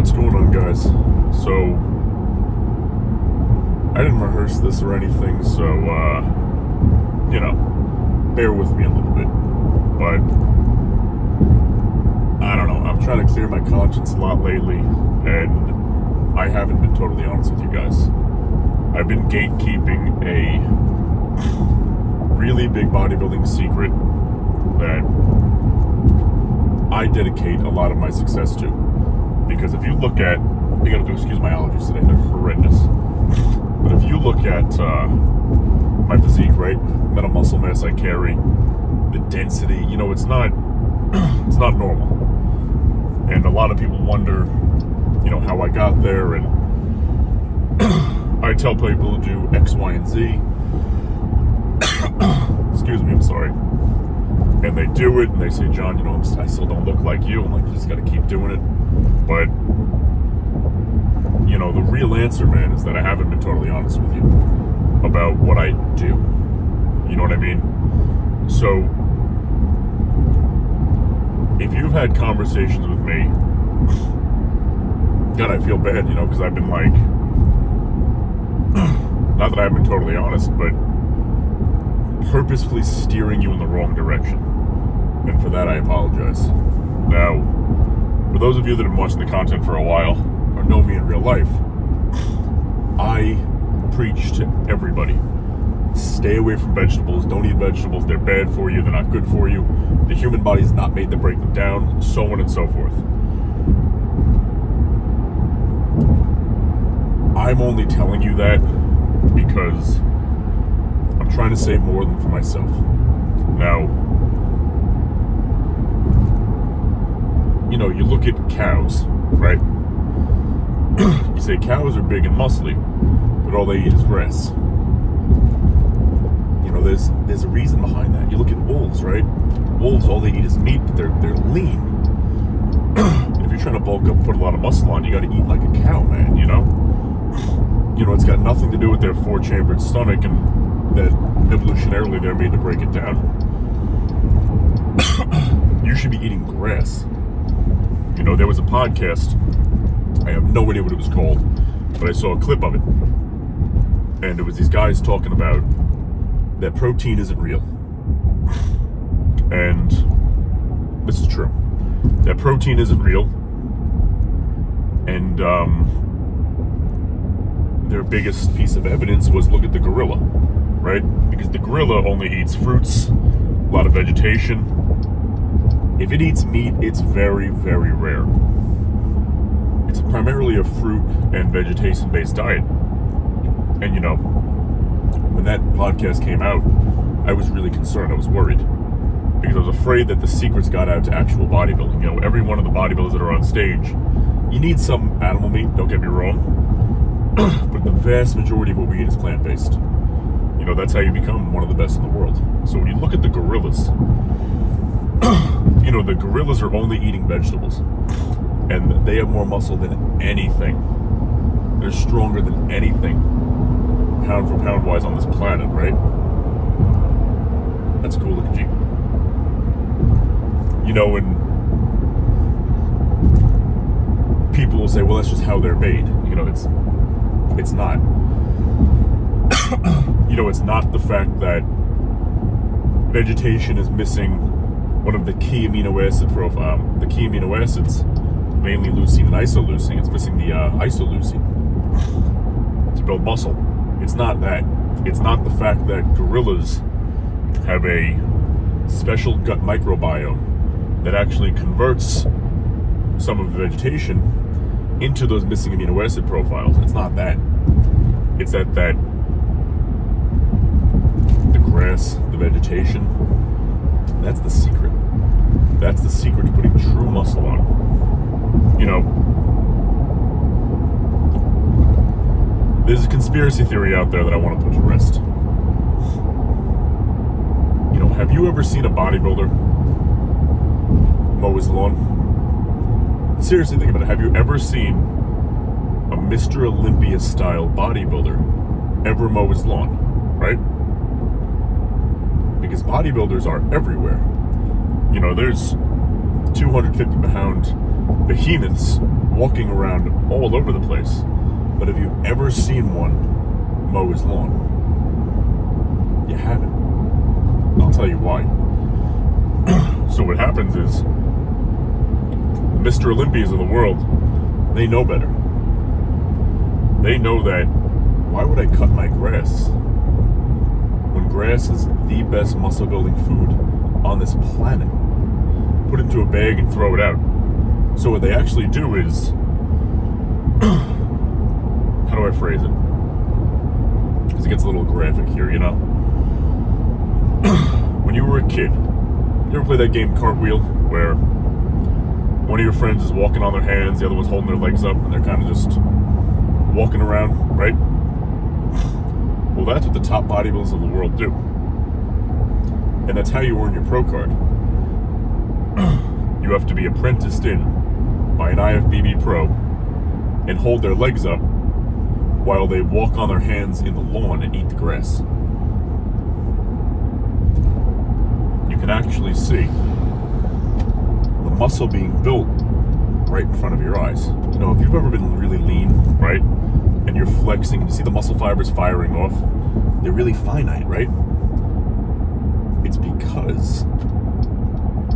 What's going on, guys? So, I didn't rehearse this or anything, so, bear with me a little bit. But, I don't know, I'm trying to clear my conscience a lot lately, and I haven't been totally honest with you guys. I've been gatekeeping a really big bodybuilding secret that I dedicate a lot of my success to. Because if you look at, you gotta excuse my allergies today, they're horrendous. But if you look at my physique, right, amount of muscle mass I carry, the density, it's not normal. And a lot of people wonder, how I got there, and I tell people to do X, Y, and Z. Excuse me, I'm sorry. And they do it, and they say, John, I still don't look like you. I'm like, you just gotta keep doing it. But, the real answer, man, is that I haven't been totally honest with you about what I do. You know what I mean? So, if you've had conversations with me, God, I feel bad, because I've been like, not that I haven't been totally honest, but purposefully steering you in the wrong direction. And for that, I apologize. Now, for those of you that have been watching the content for a while, or know me in real life, I preach to everybody. Stay away from vegetables. Don't eat vegetables. They're bad for you. They're not good for you. The human body is not made to break them down, so on and so forth. I'm only telling you that because I'm trying to say more than for myself. Now, you look at cows, right? You say cows are big and muscly, but all they eat is grass. There's a reason behind that. You look at wolves, right? Wolves, all they eat is meat, but they're lean. And if you're trying to bulk up, put a lot of muscle on, you got to eat like a cow, man. It's got nothing to do with their four-chambered stomach, and that evolutionarily they're made to break it down. You should be eating grass. There was a podcast, I have no idea what it was called, but I saw a clip of it. And it was these guys talking about that protein isn't real. And this is true. That protein isn't real. And their biggest piece of evidence was look at the gorilla, right? Because the gorilla only eats fruits, a lot of vegetation. If it eats meat, it's very, very rare. It's primarily a fruit and vegetation-based diet. And when that podcast came out, I was really concerned. I was worried. Because I was afraid that the secrets got out to actual bodybuilding. Every one of the bodybuilders that are on stage, you need some animal meat, don't get me wrong. But the vast majority of what we eat is plant-based. That's how you become one of the best in the world. So when you look at the gorillas, the gorillas are only eating vegetables. And they have more muscle than anything. They're stronger than anything, pound for pound wise, on this planet, right? That's cool looking Jeep. And people will say, well, that's just how they're made. It's not. It's not the fact that vegetation is missing one of the key amino acids, mainly leucine and isoleucine. It's missing the isoleucine to build muscle. It's not that. It's not the fact that gorillas have a special gut microbiome that actually converts some of the vegetation into those missing amino acid profiles. It's not that. It's that the grass, the vegetation, that's the secret. That's the secret to putting true muscle on. There's a conspiracy theory out there that I want to put to rest. Have you ever seen a bodybuilder mow his lawn? Seriously, think about it. Have you ever seen a Mr. Olympia style bodybuilder ever mow his lawn? Right? because bodybuilders are everywhere. You know, there's 250 pound behemoths walking around all over the place. But have you ever seen one mow his lawn? You haven't. I'll tell you why. So what happens is, the Mr. Olympias of the world, they know better. They know that, why would I cut my grass when grass is the best muscle building food on this planet? Put it into a bag and throw it out. So what they actually do is, how do I phrase it? Because it gets a little graphic here, you know? When you were a kid, you ever play that game Cartwheel, where one of your friends is walking on their hands, the other one's holding their legs up, and they're kind of just walking around, right? Well, that's what the top bodybuilders of the world do. And that's how you earn your pro card. You have to be apprenticed in by an IFBB pro and hold their legs up while they walk on their hands in the lawn and eat the grass. You can actually see the muscle being built right in front of your eyes. You know, if you've ever been really lean, right, and you're flexing and you see the muscle fibers firing off, they're really finite, right? It's because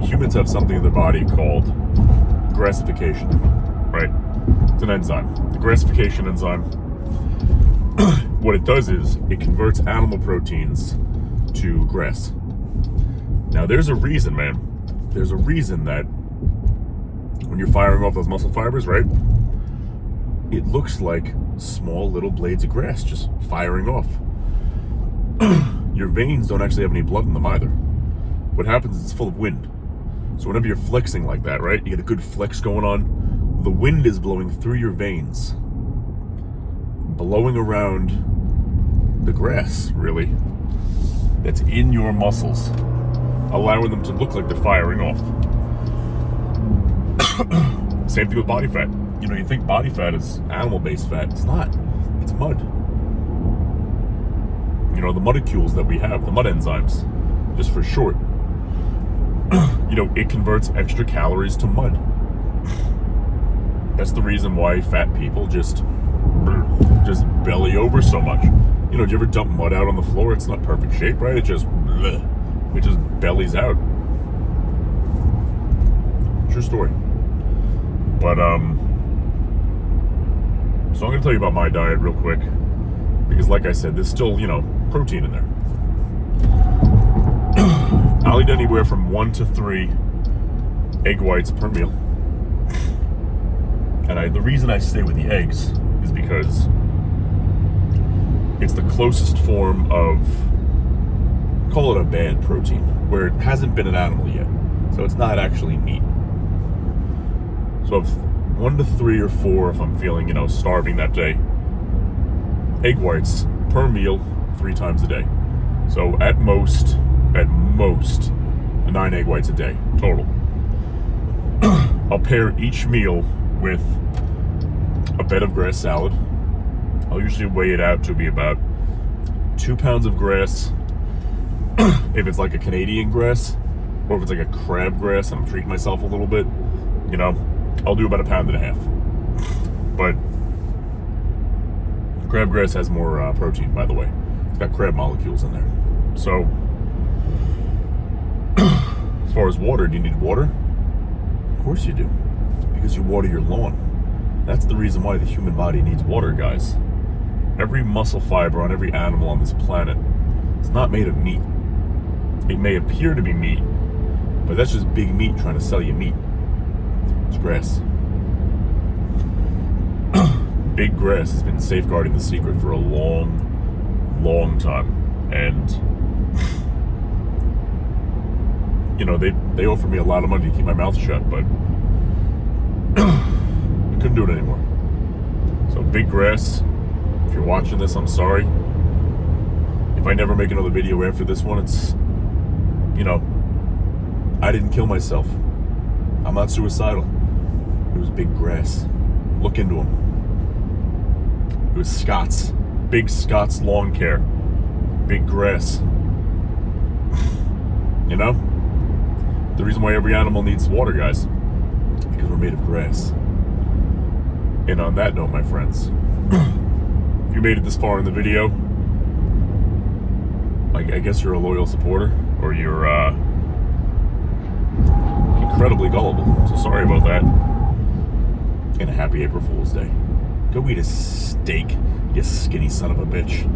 humans have something in their body called grassification, right? It's an enzyme. The grassification enzyme, what it does is it converts animal proteins to grass. Now, there's a reason, man. There's a reason that when you're firing off those muscle fibers, right, it looks like small little blades of grass just firing off. Your veins don't actually have any blood in them either. What happens is it's full of wind. So whenever you're flexing like that, right, you get a good flex going on, the wind is blowing through your veins, blowing around the grass, really, that's in your muscles, allowing them to look like they're firing off. Same thing with body fat. You know, you think body fat is animal-based fat. It's not. It's mud. You know, the molecules that we have, the mud enzymes, just for short, you know, it converts extra calories to mud. That's the reason why fat people just belly over so much. You know, do you ever dump mud out on the floor? It's not perfect shape, right? It just bellies out. True story. But so I'm gonna tell you about my diet real quick, because like I said, there's still, you know, protein in there. I'll eat anywhere from 1 to 3 egg whites per meal. And the reason I stay with the eggs is because it's the closest form of, call it a bad protein, where it hasn't been an animal yet. So it's not actually meat. So if 1 to 3 or 4, if I'm feeling, you know, starving that day, egg whites per meal 3 times a day. So at most 9 egg whites a day total. I'll pair each meal with a bed of grass salad. I'll usually weigh it out to be about 2 pounds of grass if it's like a Canadian grass, or if it's like a crab grass and I'm treating myself a little bit, you know, I'll do about 1.5 pounds. But crabgrass has more protein, by the way. It's got crab molecules in there. So, as far as water, do you need water? Of course you do, because you water your lawn. That's the reason why the human body needs water, guys. Every muscle fiber on every animal on this planet is not made of meat. It may appear to be meat, but that's just big meat trying to sell you meat. It's grass. Big grass has been safeguarding the secret for a long time. And, you know, they offered me a lot of money to keep my mouth shut, but I couldn't do it anymore. So big grass, if you're watching this, I'm sorry. If I never make another video after this one, it's, you know, I didn't kill myself. I'm not suicidal. It was big grass. Look into them. It was Scott's. Big Scott's lawn care. Big grass. You know? The reason why every animal needs water, guys. Because because we're made of grass. And on that note, my friends, if you made it this far in the video, I guess you're a loyal supporter, or you're incredibly gullible. So sorry about that. And a happy April Fool's Day. Go eat a steak, you skinny son of a bitch.